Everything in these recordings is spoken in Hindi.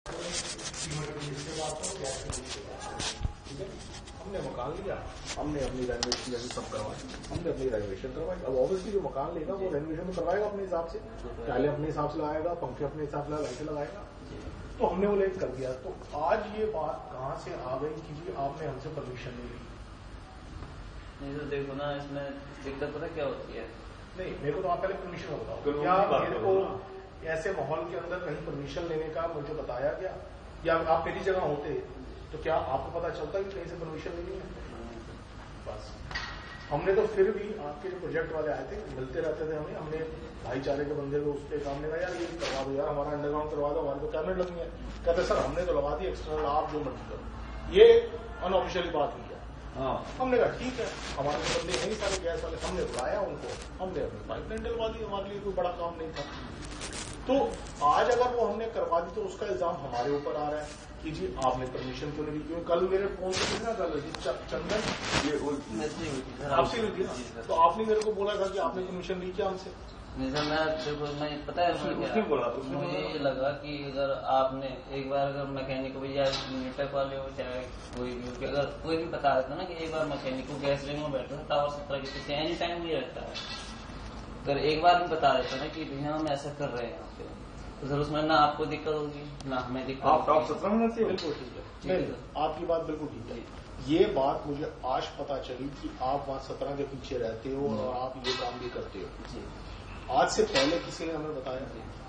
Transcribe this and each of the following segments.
ठीक है, हमने मकान लिया, हमने अपनी रेनोवेशन जैसे सब करवाई, हमने अपनी रेनोवेशन करवाई। अब ऑब्वियसली जो मकान लेगा वो रेनोवेशन में करवाएगा अपने हिसाब से, पहले अपने हिसाब से लगाएगा, पंखे अपने हिसाब से लाइटें लगाएगा। तो हमने वो लेट कर दिया। तो आज ये बात कहाँ से आ गई कि आपने हमसे परमिशन नहीं ली? नहीं तो देखो ना, इसमें दिक्कत पता क्या होती है। नहीं, मेरे को तो आप पहले परमिशन बताओ, क्या मेरे को ऐसे माहौल के अंदर कहीं परमिशन लेने का मुझे बताया गया? या आप मेरी जगह होते तो क्या आपको पता चलता कि कहीं से परमिशन लेनी है? बस हमने तो फिर भी आपके जो प्रोजेक्ट वाले आए थे, मिलते रहते थे हमें, हमने भाईचारे के बंदे को उस पर काम लगा, यार ये करवा दो यार, हमारा अंडरग्राउंड करवा दो, हमारे को कैबिनेट लगनी है। कहते सर हमने तो लगा दी एक्सटर्नल, आप जो मर्जी करो। ये अनऑफिशियल बात हुई है। हमने कहा ठीक है, हमारे बंदे नहीं सारे गैस वाले, हमने बुलाया उनको, हमने अपनी पाइपलाइन डलवा दी, हमारे लिए कोई बड़ा काम नहीं था। तो आज अगर वो हमने करवा दी तो उसका इल्जाम हमारे ऊपर आ रहा है कि जी आपने परमिशन क्यों नहीं दी? क्योंकि कल मेरे फोन से कितना गल हुई, चंदन ये आपसे हुई थी ना, तो आपने मेरे को बोला था कि आपने परमिशन ली क्या हमसे? नहीं सर, मैं पता है मुझे ये लगा कि अगर आपने एक बार अगर मैकेनिक को भी, या मीटर वाले हो चाहे कोई भी, अगर कोई भी बता देता ना कि एक बार मैकेनिक को गैस लेने में बैठा था टावर 17 के पीछे एनी टाइम नहीं रहता है, अगर एक बार भी बता देता ना कि भैया हम ऐसा कर रहे हैं यहाँ पे, तो सर उसमें ना आपको दिक्कत होगी ना हमें दिक्कत। आप टावर 17 में से बिल्कुल ठीक है, आपकी बात बिल्कुल ठीक है। ये बात मुझे आज पता चली कि आप वहाँ 17 के पीछे रहते हो और आप ये काम भी करते हो। आज से पहले किसी ने हमें बताया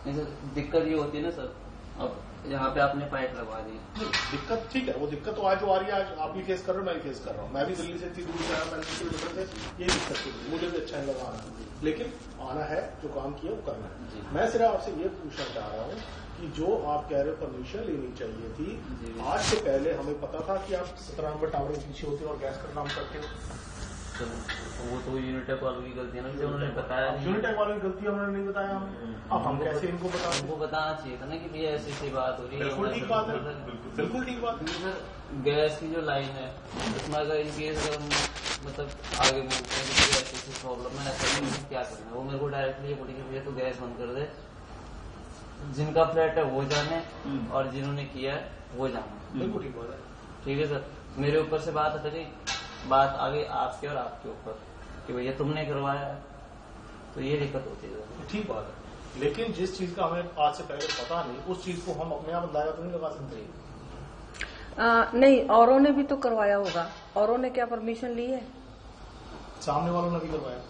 नहीं सर, दिक्कत ये होती है ना सर, अब यहाँ पे आपने पाइप लगवा दी, दिक्कत ठीक है, वो दिक्कत तो आज जो आ रही है, आज आप भी फेस कर रहे हो, मैं भी फेस कर रहा हूँ। मैं भी दिल्ली से इतनी दूर से आया, 35 किलोमीटर से, ये दिक्कत थी, मुझे भी अच्छा नहीं लगा आना, लेकिन आना है, जो काम किया वो करना है। मैं सिर्फ आपसे ये पूछना चाह रहा हूँ कि जो आप कह रहे हो परमिशन लेनी चाहिए थी, आज से पहले हमें पता था कि आप 17 नंबर टावर के पीछे होते हो और गैस का काम करते हो। वो तो यूनिटेक वालों की गलती है ना, जो उन्होंने बताया। यूनिटेक वालों की गलती है, उन्होंने नहीं बताया हमें। अब हम कैसे इनको बताएं? उनको बताना चाहिए था ना कि भैया ऐसी ऐसी बात हो रही है। बिल्कुल ठीक बात है, बिल्कुल ठीक बात है। सर गैस की जो लाइन है उसमें अगर इनकेस अगर मतलब आगे बोलते हैं कि ऐसी प्रॉब्लम है, ऐसा क्या करना है, वो मेरे को डायरेक्टली ये बोलेंगे भैया तो गैस बंद कर दे, जिनका फ्लैट है वो जाने और जिन्होंने किया है वो जाने। बिल्कुल ठीक बात है, ठीक है सर, मेरे ऊपर से बात हट गई, बात आ गई आपके और आपके ऊपर कि भैया तुमने करवाया, तो ये दिक्कत होती है। ठीक बात है, लेकिन जिस चीज का हमें आज से पहले पता नहीं, उस चीज को हम अपने आप अंदाजा तो नहीं लगा सकते। नहीं, औरों ने भी तो करवाया होगा, औरों ने क्या परमिशन ली है? सामने वालों ने भी करवाया,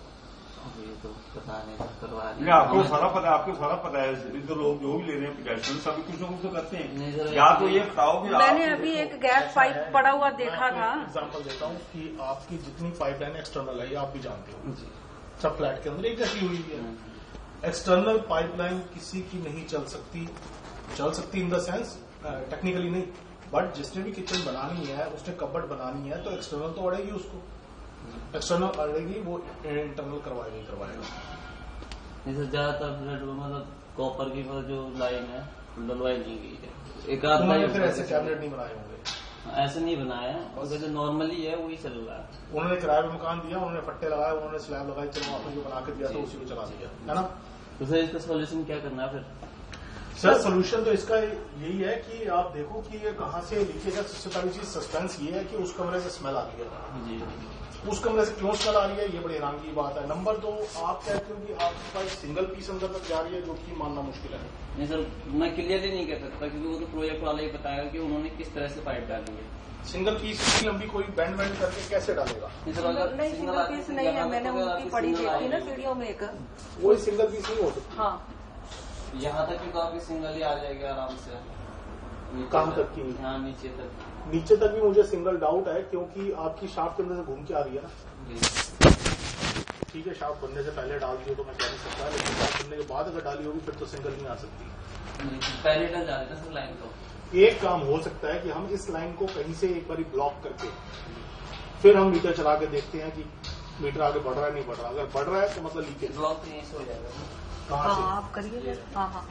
ये तो पता नहीं करवा नहीं, आपको सारा पता है, आपको सारा पता है। तो लोग जो भी ले रहे हैं प्रोजेक्शन सभी कुछ ना कुछ तो करते हैं। या तो ये बताओ कि मैंने अभी एक गैस पाइप पड़ा हुआ देखा था। एग्जाम्पल देता हूँ कि आपकी जितनी पाइपलाइन एक्सटर्नल है, आप भी जानते हो, सब फ्लैट के अंदर एक जैसी हुई है। एक्सटर्नल पाइपलाइन किसी की नहीं चल सकती इन द सेंस टेक्निकली नहीं, बट जिसने भी किचन बनानी है, उसने कबर्ड बनानी है, तो एक्सटर्नल तो अड़ेगी उसको, एक्सटर्नल अड़ेगी, वो इंटरनल करवाएगा। जैसे ज्यादातर मतलब कॉपर की जो लाइन है डलवाई नहीं गई है, एक आध फिर ऐसे कैबिनेट नहीं बनाए होंगे, ऐसे नहीं बनाया है, और जो नॉर्मली है वही चल रहा है। उन्होंने किराए पे मकान दिया, उन्होंने फट्टे लगाए, उन्होंने स्लैब लगाई, चलो आपने जो बना के दिया था उसी को चला दिया, है ना? तो सर इसका सोल्यूशन क्या करना है फिर? सर सोल्यूशन तो इसका यही है कि आप देखो कि ये कहाँ से लीकेज है। सबसे पहली चीज सस्पेंस ये है कि उस कमरे से स्मेल आ रही है, उस कमरे से क्यों स्मेल आ रही है, ये बड़ी हैरान की बात है। नंबर 2, आप कहते हो कि आपके पास सिंगल पीस अंदर तक जा रही है, जो कि मानना मुश्किल है। नहीं सर, मैं क्लियरली नहीं कह सकता क्योंकि वो तो प्रोजेक्ट वाला ही बताएगा कि उन्होंने किस तरह से पाइप डाली है। सिंगल पीस इतनी लंबी कोई बैंड करके कैसे डालेगा? नहीं, सिंगल पीस नहीं है, मैंने उनकी पड़ी देखी ना वीडियो में एक, वही सिंगल पीस नहीं हो सकती। हाँ, यहाँ तक की तो आपकी सिंगल ही आ जाएगी आराम से, काम तक की, यहाँ नीचे तक भी मुझे सिंगल डाउट है, क्योंकि आपकी शाफ्ट के अंदर से घूम के आ रही है ना। ठीक है, शाफ्ट बनने से पहले डाल दी हो तो मैं कह नहीं सकता, लेकिन शाफ्ट बनने के बाद अगर डाली होगी फिर तो सिंगल नहीं आ सकती। पहले डल जाते हैं सर लाइन को। एक काम हो सकता है कि हम इस लाइन को कहीं से एक बार ब्लॉक करके फिर हम मीटर चला के देखते हैं कि मीटर आगे बढ़ रहा है नहीं बढ़ रहा। अगर बढ़ रहा है तो मतलब लीकेज ब्लॉक यहीं से हो जाएगा। कहाँ से? आप करिए। हाँ,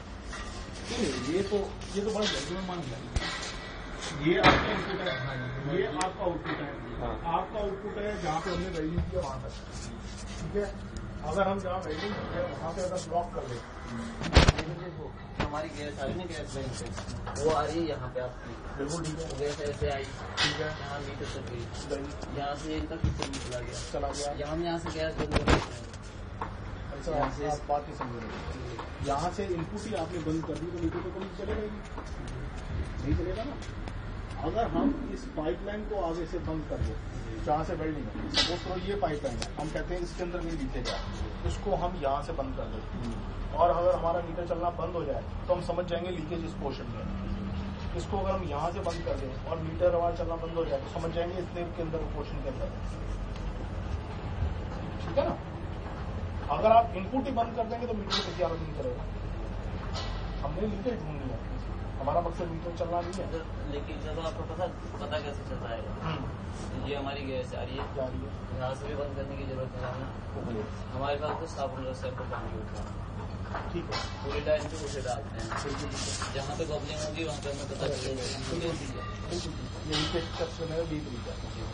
ये तो बड़ा जल्दी में मान लिया। ये आपका आउटपुट है, ये आपका आउटपुट है, आपका आउटपुट है जहाँ पे हमने वेल्डिंग किया वहां तक। ठीक है, अगर हम जहाँ वेल्डिंग करते हैं वहाँ पे अगर ब्लॉक कर दे हमारी गैस आ रही ना गैस लाइन से वो आ रही है यहाँ पे आपकी बिल्कुल ठीक है। गैस ऐसे आई ठीक है। यहाँ मीटर चल गई यहाँ से इनका किचन में चला गया यहाँ से गैस बंद कर देते हैं। अच्छा आप बात नहीं समझ रहे, यहाँ से इनपुट ही आपने बंद कर दी तो मीटर तो कभी चलेगा ही नहीं चलेगा ना। अगर हम इस पाइपलाइन को आगे से बंद कर दें जहाँ से वेल्डिंग है, सपोज करो ये पाइपलाइन है, हम कहते हैं इसके अंदर नहीं लीकेज है, इसको हम यहाँ से बंद कर दें और अगर हमारा मीटर चलना बंद हो जाए तो हम समझ जाएंगे लीकेज इस पोर्शन में। इसको अगर हम यहाँ से बंद कर दें और मीटर हमारा चलना बंद हो जाए तो समझ जाएंगे इस लेब के अंदर पोर्शन के अंदर। ठीक है ना। अगर आप इनपुट ही बंद कर देंगे तो मीटर की कीमत नहीं करेगा। हमने लीकेज ढूंढनी है, हमारा मकसद मीटर चलना नहीं है। लेकिन जब आपको पता कैसे चलता है ये हमारी गैस आ रही है यहाँ से भी बंद करने की जरूरत नहीं है। हमारे पास तो साबुन रस्ते पर पानी होता है, ठीक है, पूरी लाइन पे उसे डालते हैं, जहाँ पे बबलिंग होगी वहाँ पे हमें पता चलेगा।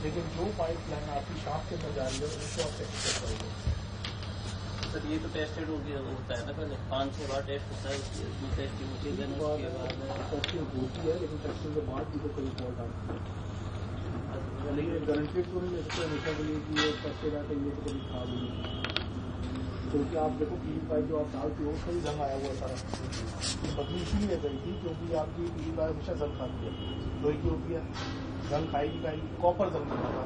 लेकिन जो पाइप लाइन आपकी शाफ्ट के अंदर जा रही है उसको आप टेस्ट कर पाएंगे। सर ये तो टेस्टेड होता है ना, पहले 5-6 बार टेस्ट होता है, उसमें टेस्टिंग होती है, टेस्टिंग होती है, लेकिन टेस्टिंग के बाद भी तो कोई फॉल्ट आता है। लेकिन गारंटेड तो नहीं इसको हमेशा के लिए कि ये टेस्टेड आते ये तो कभी खराब नहीं, क्योंकि आप देखो पीली पाइप जो आप डालते हो उसका भी जंग आया हुआ सारा। बदली इसीलिए गई थी क्योंकि आपकी पीली पाइप हमेशा जंग खाती है, लोहे की होती है, जंग खाएगी, कॉपर जंग नहीं खाता,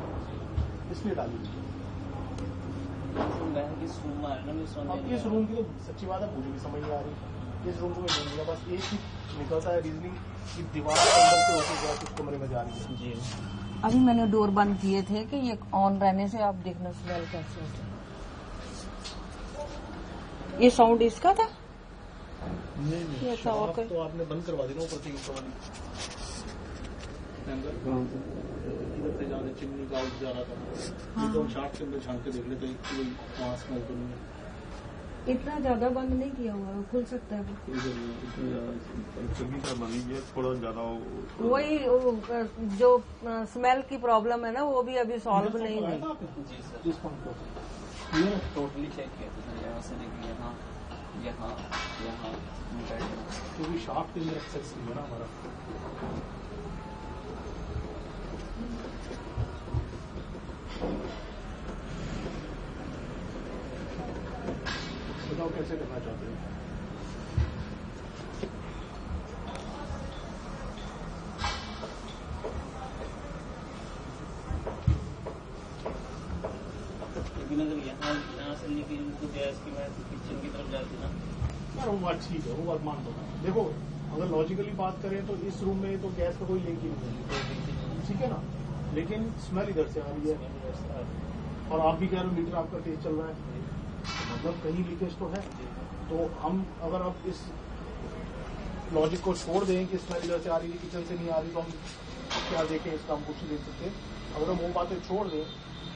इसलिए डाली थी। अब इस रूम की तो सच्ची बात है मुझे भी समझ नहीं आ रही, इस रूम को मैं नहीं मिला, बस एक ही निकलता है रीजनिंग कि दीवार के अंदर से होकर गया कुछ कमरे में जा रही है। जी अभी मैंने डोर बंद किए थे कि ये ऑन रहने से आप देखना स्मेल कैसे होता है। ये साउंड इसका था? नहीं ऐसा और कोई तो आपने बंद करवा देना ऊपर से इधर से जाने चिमनी का जा रहा था, तो हम शाफ्ट के अंदर झांक के देख लेते कोई वहाँ स्मेल तो नहीं है। इतना ज्यादा बंद नहीं किया हुआ है, खुल सकता है बनी है थोड़ा ज्यादा। वही जो स्मेल की प्रॉब्लम है ना वो भी अभी सॉल्व नहीं हुई। जी सर टोटली चेक किया था, यहाँ से देखिए यहाँ क्योंकि शाफ्ट के अंदर एक्सेस नहीं है ना हमारा। बताओ कैसे करना चाहते हैं? लेकिन अगर यहाँ से लेके उनको गैस की मैं किचन की तरफ जाती ना यार वो बात ठीक है, वो बात मान दो। देखो अगर लॉजिकली बात करें तो इस रूम में तो गैस का कोई लिंक ही नहीं है, ठीक है ना, लेकिन स्मेल इधर से आ रही है और आप भी कह रहे हो मीटर आपका तेज चल रहा है, मतलब कहीं लीकेज तो है। तो हम अगर अब इस लॉजिक को छोड़ दें कि स्मेल इधर से आ रही है किचन से नहीं आ रही तो हम क्या देखें, इसका हम कुछ नहीं देख सकते। अगर हम वो बातें छोड़ दें,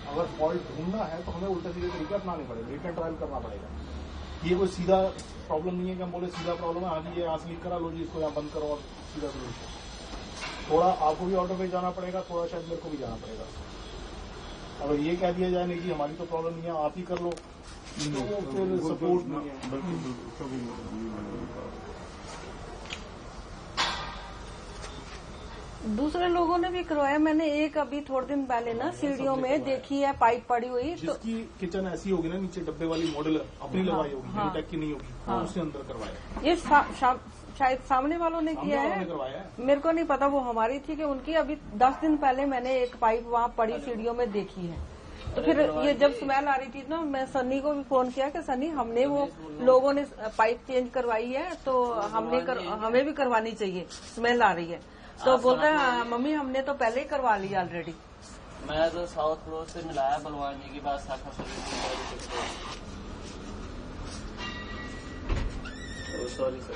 अगर फॉल्ट ढूंढना है तो हमें उल्टे सीधे तरीके अपनाने पड़ेगा, रिटर्न ट्रायल करना पड़ेगा। ये कोई सीधा प्रॉब्लम नहीं है कि हम बोले सीधा प्रॉब्लम है, हाँ जी ये आज लीक करा लो जी, इसको यहाँ बंद करो और सीधा सोल्यूशन। थोड़ा आपको भी ऑर्डर पे जाना पड़ेगा, थोड़ा शायद मेरे को भी जाना पड़ेगा। अगर ये कह दिया जाए नहीं कि हमारी तो प्रॉब्लम नहीं है आप ही कर लो, तो वो फिर सपोर्ट नहीं है। दूसरे लोगों ने भी करवाया, मैंने एक अभी थोड़े दिन पहले ना सीढ़ियों में देखी है पाइप पड़ी हुई, तो जिसकी किचन ऐसी होगी ना नीचे डब्बे वाली मॉडल अपनी लगवाई होगी, टेक की नहीं होगी, उसके अंदर करवाया। ये शायद सामने वालों ने किया है, मेरे को नहीं पता वो हमारी थी कि उनकी। अभी 10 दिन पहले मैंने एक पाइप वहाँ पड़ी सीढ़ियों में देखी है, तो फिर ये जब स्मेल आ रही थी ना मैं सन्नी को भी फोन किया कि सन्नी हमने वो लोगों ने पाइप चेंज करवाई है तो हमें भी करवानी चाहिए, स्मेल आ रही है। तो बोलता है मम्मी हमने तो पहले ही करवा ली ऑलरेडी। मैं तो साउथ फ्लोर से मिलाया बलवान जी की बात शाखा सॉरी सर।